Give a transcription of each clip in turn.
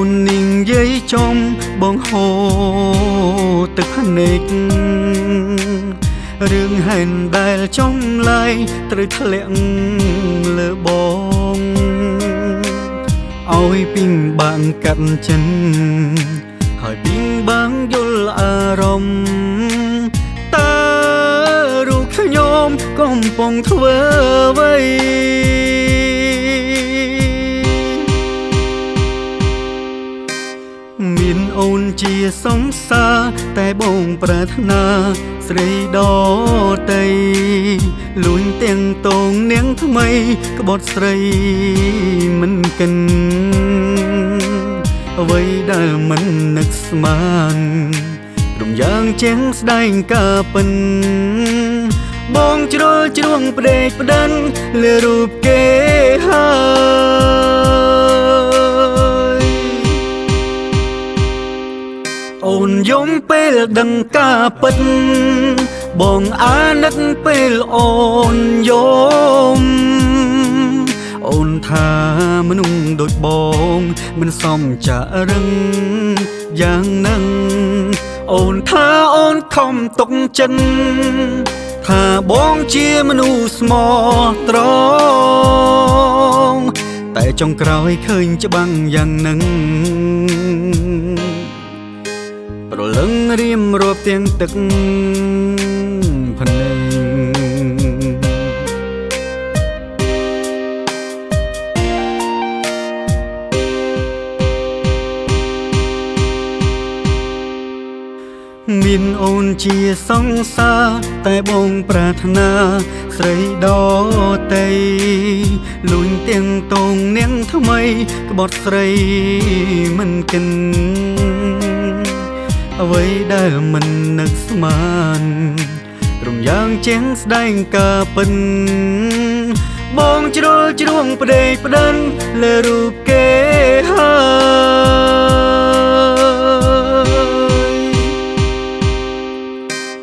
ននាងយាយចំបងហូរទឹកភ្នែករឿងហេតុដែលចំឡាយត្រូវធ្លាក់លើបងឲ្យពីងបាងកាត់ចិនហើយពីងបាងយល់អារម្មណ៍តើរូបខ្ញុំកំពុងធ្វើអ្វីមានអូនជាសង្សារតែបងប្រាថ្នាស្រីដតីលួញទាំងតងនាងថ្មីក្បត់ស្រីមិនកិនអ្វីដែលមិននឹកស្មានរំយ៉ាងជាងស្ដែងការពិនបងជ្រុលជ្រួងផ្ដេកផ្ដិនលើរូបគេហើយអូនយំពេលដឹងការពិតបងអាណិតពេលអូនយំអូនថាមនុស្សដូចបងមិនសមចារឹងយ៉ាងហ្នឹងអូនថាអូនខំទុកចិត្តថាបងជាមនុស្សស្មោះត្រង់តែចុងក្រោយឃើញច្បាំងយ៉ាងហ្នឹងប្រលឹងរៀមរាប់ទាំងទឹកភ្នែកមានអូនជាសង្សារតែបងប្រាថ្នាស្រីដតីលួញទាំងតងនាងថ្មីក្បត់ស្រីមិនកិនអ្វីដែលមិននឹកស្មានរំយ៉ាងជាងស្ដែងការពិនបងជ្រុលជ្រួងផ្ដេកផ្ដិនលើរូបគេហើយ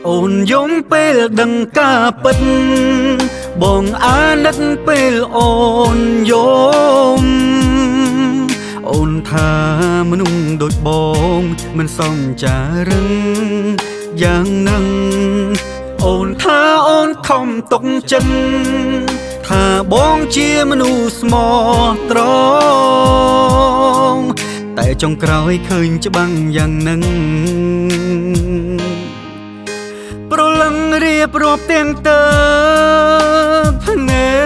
អូនយំពេលដឹងការពិតបងអាណិតពេលអូនយំអូនថាមនុស្សដូចបងមិនសមចារឹងយ៉ាងហ្នឹងអូនថាអូនខំទុកចិត្តថាបងជាមនុស្សស្មោះត្រង់តែចុងក្រោយឃើញច្បាំងយ៉ាងហ្នឹងប្រលឹងរៀបរាប់ទាំងទៅភ្នែក